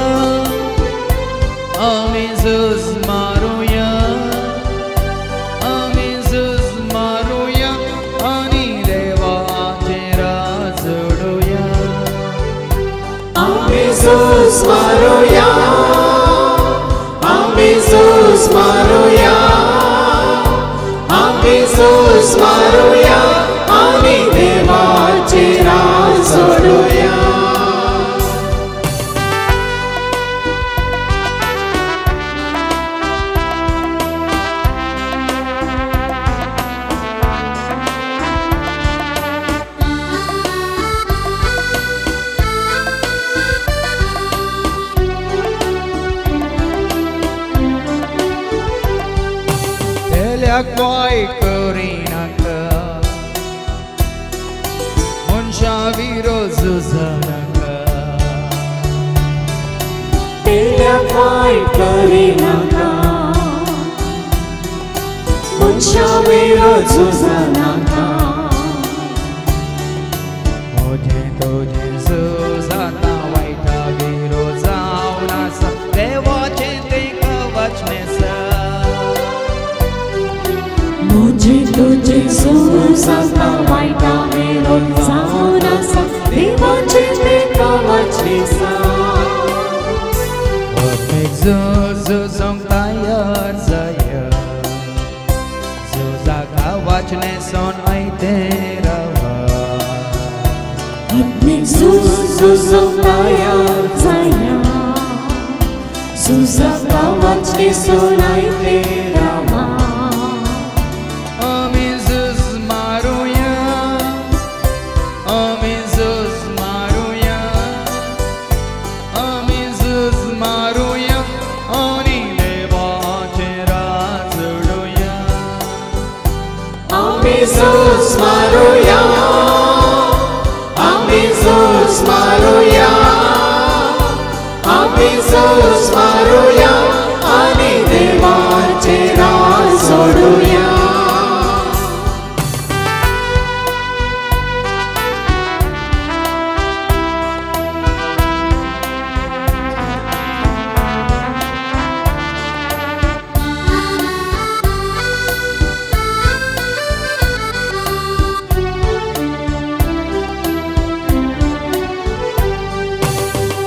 आमी झूज मारूया आमी झूज मारूया आनी देवाचे राज जोडुया आमी झूज मारूया आमी झूज मारूया आमी झूज मारूया आनी देवाचे राज जोडुया काय करिनाका मनशा विरोध झुजनाका काय करिनाका झुजा नाका मुझे तुझे झुजाता वाईटा विरो जाऊन असा देवाचे ते कवच नेसा मुझे तुझे झुजाता वाईटा विरो जाऊन असा देवाचे ते कवच नेसा झुजूंक तयार जाया झुजा कवच नेसून ऐते रावा झुजूंक तयार जाया झुजा कवच नेसून ऐते रावा आमी झुज मारूया आमी झुज मारूया आमी झुज मारूया आणि देवाचे राज जोडूया आमी झुज मारूया आमी झुज मारूया आमी झुज मारूया आणि देवाचे राज जोडूया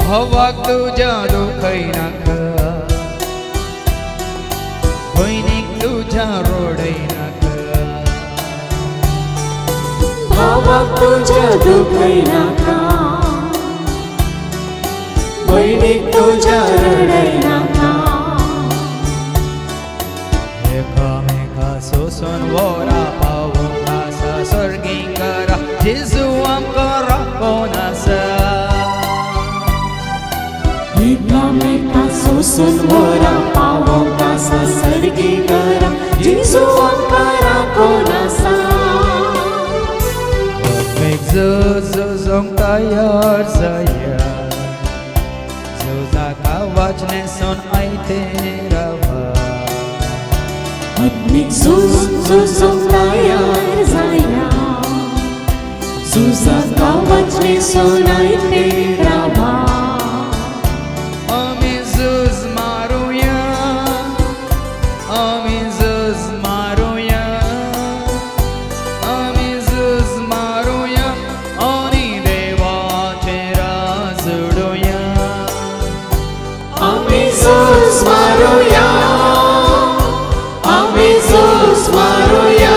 हवाक तुझ्या दुखई नाका भयणीक तुझ्या रोडई नाका भावाक तुझ्या दुखई नाका भयणीक तुझ्या रडई नाका एकामेका सोसून वोरा पावूंक आसा सर्गींकरा जेजू आमकां राखून आसा एकामेका सोसून वोरा पावोंक आसा सर्गीकरा जेजू आमकां राखून आसा झुजूंक तयार जाया झुजा कवच नेसून ऐते रावा आत्मीक झुजूंक तयार जाया झुजा कवच नेसून ऐते रावा आमी झुज मारूया आमी झुज मारूया आमी झुज मारूया आणि देवाचे राज जोडूया आमी झुज मारूया आमी झुज मारूया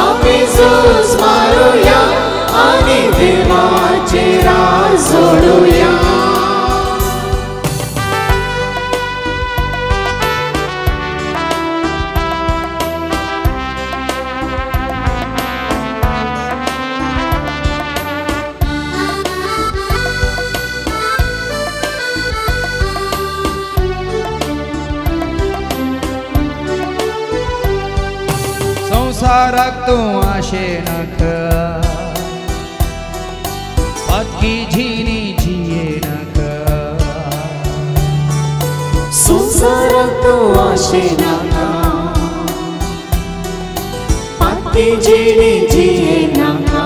आमी झुज मारूया आणि देवाचे राज जोडूया संसाराक तूं आशेनाका अतकी झिनी जियेनाका संसाराक तूं आशेनाका पातकी जिणी जियेनाका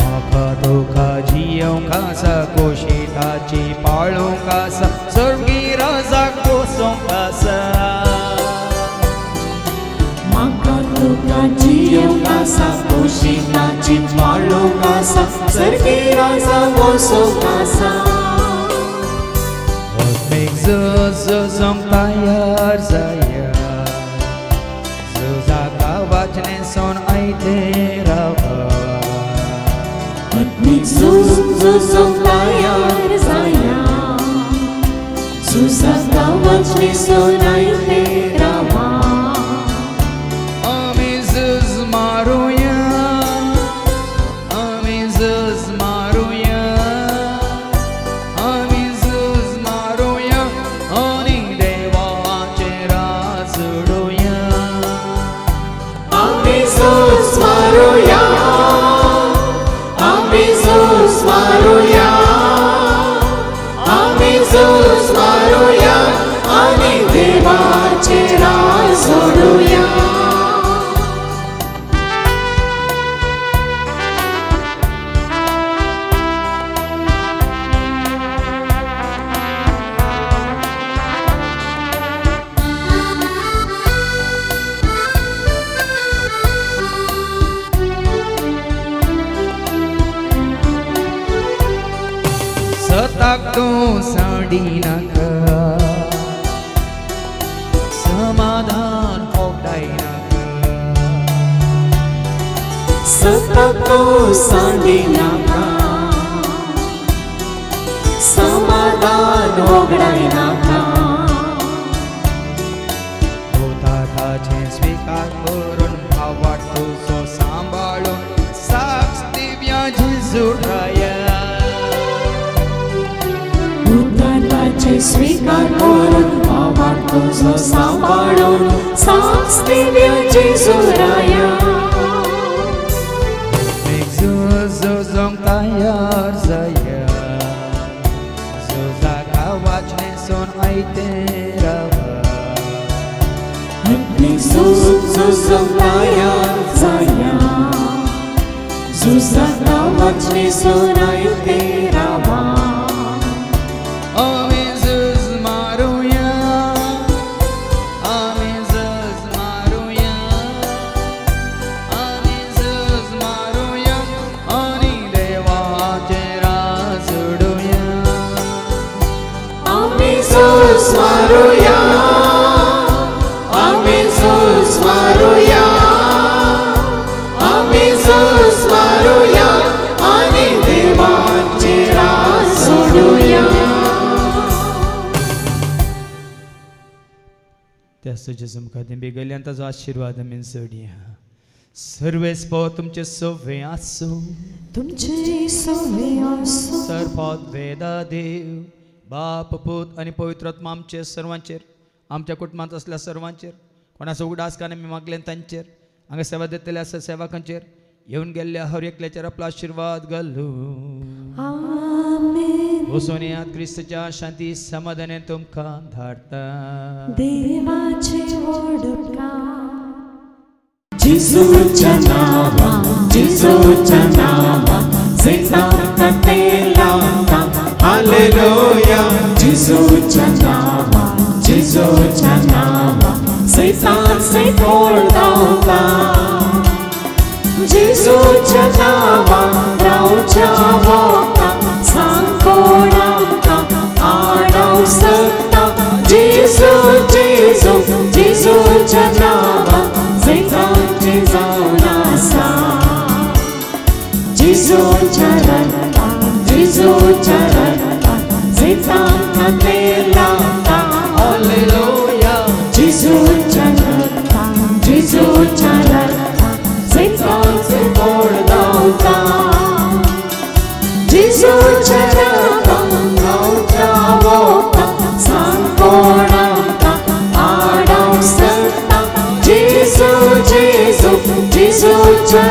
म्हाका तुका जियोंक आसा कोशिताची पाळूंक आसा सर्गी राजाक पोसोंक आसा म्हाका तुका जियोंक आसा कुशिताची पाळूंक आसा सर्गी राजा वसोंक आसा झुजूंक तयार जाया झुजा कवच नेसून ऐते रावा आत्मीक झुजूंक तयार जाया झुजा कवच नेसून ऐते रावा आमी झुज मारूया आमी झुज मारूया आमी झुज मारूया आणि देवाचे राज जोडूया आमी झुज मारूया आमी झुज मारूया आमी झुज मारूया आणि देवाचे राज मारूया सताक तू साडी नाका समाधान ओगडाई नाका सततो सांडी नाका समाधान ओगडाई नाका भूताचे स्वीकार करून भावाट तुझो सांभाळून साक्ष दिव्या झिजुराया भूताचे स्वीकार करून भावाट तुझो सांभाळून साक्ष दिव्या जेजुराया झुजोंक तयार जाया झुजाका वाचनेसून आयते रावा हटली झुजोंक तयार जाया झुजाका वाचनेसून आयते रावा आमी झुज मारूया आमी झुज मारूया आमी झुज मारूया आनी देवाचे राज सोडूया आमी झुज मारूया आमी झुज मारूया आमी झुज मारूया आनी देवाचे राज सोडूया त्या सुजेस मुखार बेगल्ल्यान ताजो आशिर्वाद आमी सोडया सर्वेस्पो तुमचे सोवे आसूं तुमचे सोवे आसूं सर्वात वेदा देव बाप पूत आणि पवित्र आत्मा आमचे सर्वांचेर आमच्या कुटुंबात असल्या सर्वांचेर कोणाचो उडास कान आमी मागले तांचेर हांगा सेवा दितले आसा सेवकांचेर येवन गेल्ल्या हर एकल्याचेर आपलो आशिर्वाद घालूं आमेन वचून यात क्रिस्ताच्या शांती समाधानान तुमकां धाडटा देवाचे ओडुका जेजूच्या नावान जेजूच्या नावान सैतान कटेला हालेलुया जेजूच्या नावान जेजूच्या नावान सैतान सैतोडता जेजूच्या नावान रावच्या वोका सांकोडाका आडव सकता जेजू जेजू जेजूच्या नावान सैतानचे जावन आसा जेजूच्या रक्तान जेजूच्या रक्तान सैतान खातेला हालेलुया जेजूच्या रक्तान जेजूच्या रक्तान सैतान सैतोडता जेजूच्या रक्तान रावच्या वोका सांकोडाका आडव सकता जेजू जेजू जेजूच्या